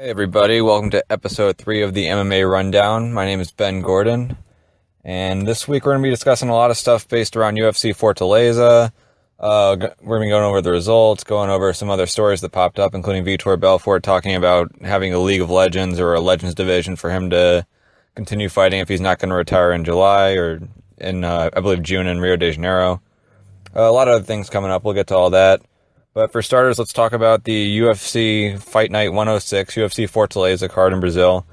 Hey everybody, welcome to episode 3 of the MMA Rundown. My name is Ben Gordon, and this week we're going to be discussing a lot of stuff based around UFC Fortaleza. We're going to be going over the results, going over some other stories that popped up, including Vitor Belfort talking about having a League of Legends or a Legends division for him to continue fighting if he's not going to retire in July or in, I believe, June in Rio de Janeiro. A lot of other things coming up, we'll get to all that. But for starters, let's talk about the UFC Fight Night 106, UFC Fortaleza card in Brazil.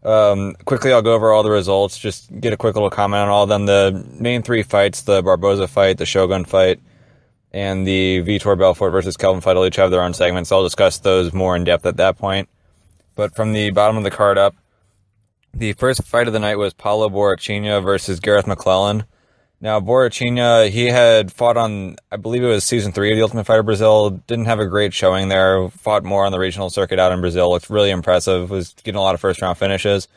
Quickly, I'll go over all the results, just get a quick little comment on all of them. The main 3 fights, the Barboza fight, the Shogun fight, and the Vitor Belfort versus Kelvin fight will each have their own segments. So I'll discuss those more in depth at that point. But from the bottom of the card up, the first fight of the night was Paulo Borrachinha versus Gareth McClellan. Now, Borrachinha, he had fought on, I believe it was Season 3 of The Ultimate Fighter Brazil, didn't have a great showing there, fought more on the regional circuit out in Brazil, looked really impressive, was getting a lot of first-round finishes.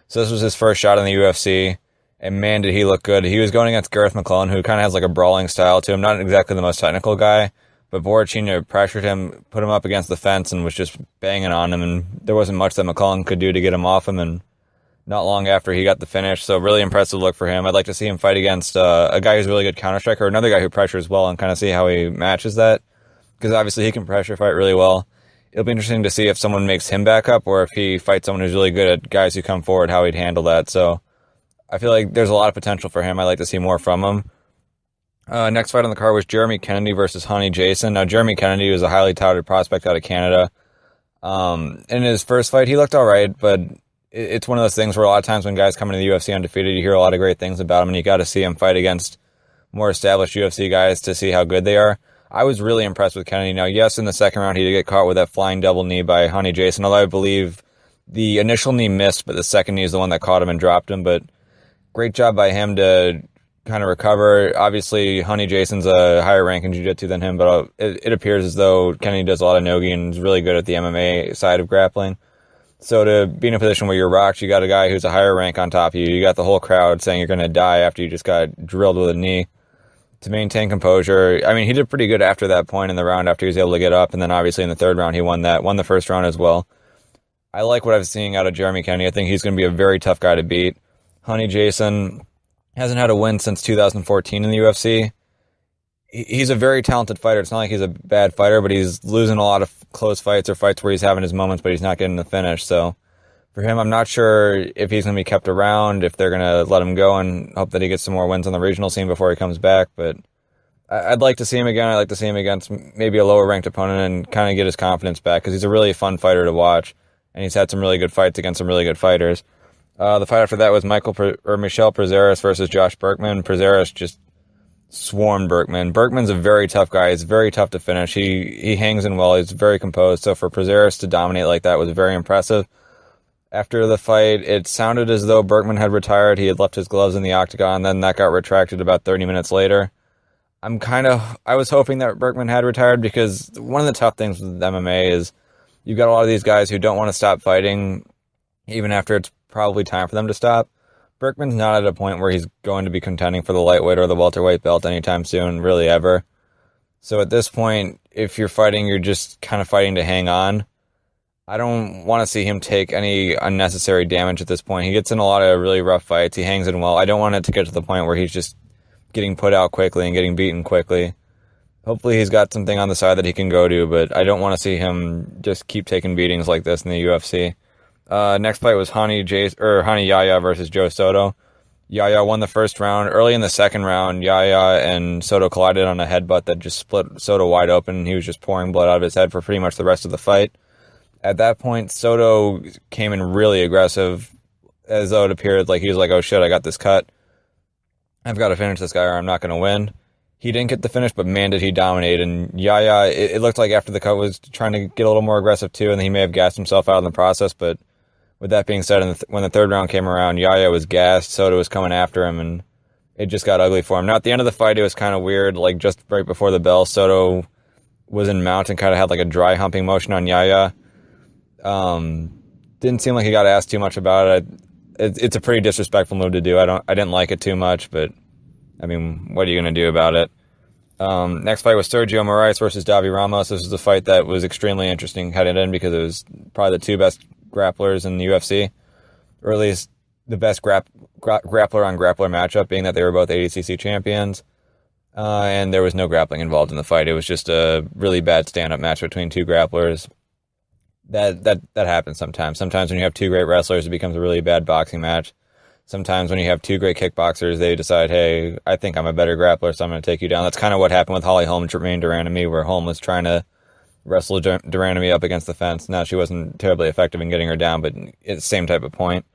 So this was his first shot in the UFC, and man, did he look good. He was going against Gareth McClellan, who kind of has like a brawling style to him, not exactly the most technical guy, but Borrachinha pressured him, put him up against the fence, and was just banging on him, and there wasn't much that McClellan could do to get him off him, and not long after he got the finish, so really impressive look for him. I'd like to see him fight against a guy who's a really good counter-striker, another guy who pressures well, and kind of see how he matches that, because obviously he can pressure fight really well. It'll be interesting to see if someone makes him back up, or if he fights someone who's really good at guys who come forward, how he'd handle that. So I feel like there's a lot of potential for him. I'd like to see more from him. Next fight on the card was Jeremy Kennedy versus Honey Jason. Now, Jeremy Kennedy was a highly touted prospect out of Canada. In his first fight, he looked all right, but it's one of those things where a lot of times when guys come into the UFC undefeated, you hear a lot of great things about them, and you got to see him fight against more established UFC guys to see how good they are. I was really impressed with Kennedy. Now, yes, in the second round, he did get caught with that flying double knee by Honey Jason, although I believe the initial knee missed, but the second knee is the one that caught him and dropped him. But great job by him to kind of recover. Obviously, Honey Jason's a higher rank in jiu-jitsu than him, but it appears as though Kennedy does a lot of no-gi and is really good at the MMA side of grappling. So to be in a position where you're rocked, you got a guy who's a higher rank on top of you. You got the whole crowd saying you're going to die after you just got drilled with a knee. To maintain composure, I mean, he did pretty good after that point in the round after he was able to get up. And then obviously in the third round, he won the first round as well. I like what I was seeing out of Jeremy Kennedy. I think he's going to be a very tough guy to beat. Honey Jason hasn't had a win since 2014 in the UFC. He's a very talented fighter. It's not like he's a bad fighter, but he's losing a lot of close fights or fights where he's having his moments, but he's not getting the finish. So for him, I'm not sure if he's going to be kept around, if they're going to let him go and hope that he gets some more wins on the regional scene before he comes back. But I'd like to see him again. I'd like to see him against maybe a lower ranked opponent and kind of get his confidence back, because he's a really fun fighter to watch, and he's had some really good fights against some really good fighters. The fight after that was Michel Prazeres versus Josh Berkman. Prazeres just swarmed Berkman. Berkman's a very tough guy. He's very tough to finish. He hangs in well. He's very composed. So for Prazeres to dominate like that was very impressive. After the fight, it sounded as though Berkman had retired. He had left his gloves in the octagon. Then that got retracted about 30 minutes later. I was hoping that Berkman had retired, because one of the tough things with MMA is you've got a lot of these guys who don't want to stop fighting even after it's probably time for them to stop. Berkman's not at a point where he's going to be contending for the lightweight or the welterweight belt anytime soon, really ever. So at this point, if you're fighting, you're just kind of fighting to hang on. I don't want to see him take any unnecessary damage at this point. He gets in a lot of really rough fights. He hangs in well. I don't want it to get to the point where he's just getting put out quickly and getting beaten quickly. Hopefully he's got something on the side that he can go to, but I don't want to see him just keep taking beatings like this in the UFC. Next fight was Hani Yahya versus Joe Soto. Yahya won the first round. Early in the second round, Yahya and Soto collided on a headbutt that just split Soto wide open. He was just pouring blood out of his head for pretty much the rest of the fight. At that point, Soto came in really aggressive, as though it appeared like he was like, oh shit, I got this cut. I've got to finish this guy or I'm not going to win. He didn't get the finish, but man, did he dominate. And Yahya, it looked like after the cut was trying to get a little more aggressive too, and he may have gassed himself out in the process, but with that being said, when the third round came around, Yahya was gassed, Soto was coming after him, and it just got ugly for him. Now, at the end of the fight, it was kind of weird, like just right before the bell, Soto was in mount and kind of had like a dry humping motion on Yahya. Didn't seem like he got asked too much about it. It's a pretty disrespectful move to do. I didn't like it too much, but I mean, what are you going to do about it? Next fight was Sergio Moraes versus Davi Ramos. This was a fight that was extremely interesting headed in because it was probably the two best grapplers in the UFC, or at least the best grappler on grappler matchup, being that they were both ADCC champions. And there was no grappling involved in the fight. It was just a really bad stand-up match between two grapplers. That happens sometimes. Sometimes when you have two great wrestlers, it becomes a really bad boxing match. Sometimes when you have two great kickboxers, they decide, hey, I think I'm a better grappler, so I'm going to take you down. That's kind of what happened with Holly Holm and Jermaine Duranamy, where Holm was trying to wrestle Duranamy up against the fence. Now, she wasn't terribly effective in getting her down, but it's the same type of point.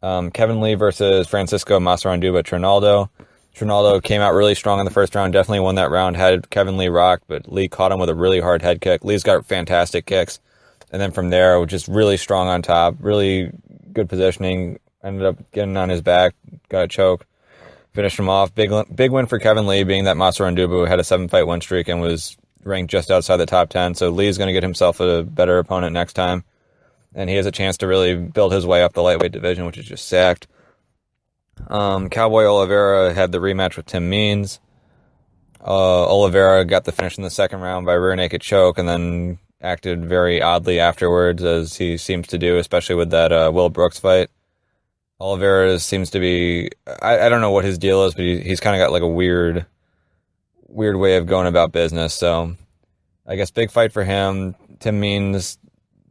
Kevin Lee versus Francisco Masaranduba Trinaldo. Trinaldo came out really strong in the first round, definitely won that round, had Kevin Lee rocked, but Lee caught him with a really hard head kick. Lee's got fantastic kicks. And then from there, just really strong on top, really good positioning. Ended up getting on his back, got a choke, finished him off. Big win for Kevin Lee, being that Masaranduba had a 7-fight win streak and was ranked just outside the top 10. So Lee's going to get himself a better opponent next time. And he has a chance to really build his way up the lightweight division, which is just sacked. Cowboy Oliveira had the rematch with Tim Means. Oliveira got the finish in the second round by rear naked choke, and then acted very oddly afterwards, as he seems to do, especially with that Will Brooks fight. Oliveira seems to be, I don't know what his deal is, but he's kind of got like a weird way of going about business. So I guess big fight for him. Tim Means,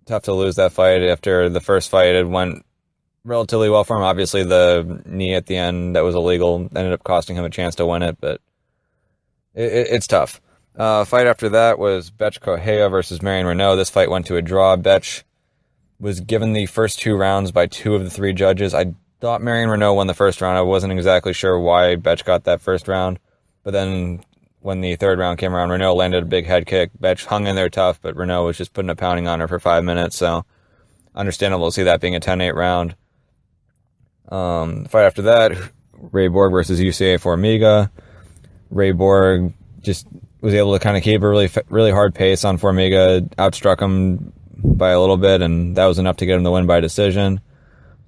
tough to lose that fight after the first fight. It went relatively well for him. Obviously the knee at the end that was illegal ended up costing him a chance to win it, but it's tough. Fight after that was Betch Correia versus Marion Renault. This fight went to a draw. Betch was given the first 2 rounds by 2 of the 3 judges. I thought Marion Renault won the first round. I wasn't exactly sure why Betch got that first round. But then when the third round came around, Renault landed a big head kick. Betch hung in there tough, but Renault was just putting a pounding on her for 5 minutes. So understandable to see that being a 10-8 round. The fight after that, Ray Borg versus UCA Formiga. Ray Borg just was able to kind of keep a really hard pace on Formiga, outstruck him by a little bit, and that was enough to get him the win by decision.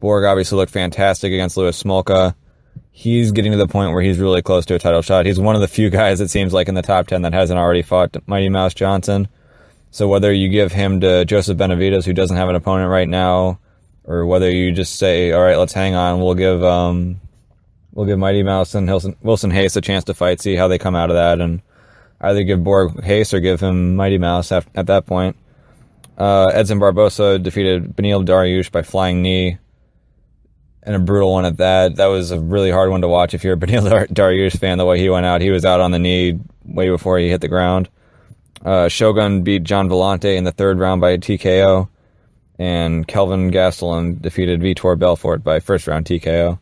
Borg obviously looked fantastic against Louis Smolka. He's getting to the point where he's really close to a title shot. He's one of the few guys, it seems like, in the top 10 that hasn't already fought Mighty Mouse Johnson. So whether you give him to Joseph Benavidez, who doesn't have an opponent right now, or whether you just say, all right, let's hang on, we'll give Mighty Mouse and Wilson Hayes a chance to fight, see how they come out of that, and either give Borg Hayes or give him Mighty Mouse at that point. Edson Barbosa defeated Beneil Dariush by flying knee, and a brutal one at that. That was a really hard one to watch if you're a Beneil Dariush fan, the way he went out. He was out on the knee way before he hit the ground. Shogun beat John Vellante in the third round by a TKO, and Kelvin Gastelum defeated Vitor Belfort by first round TKO.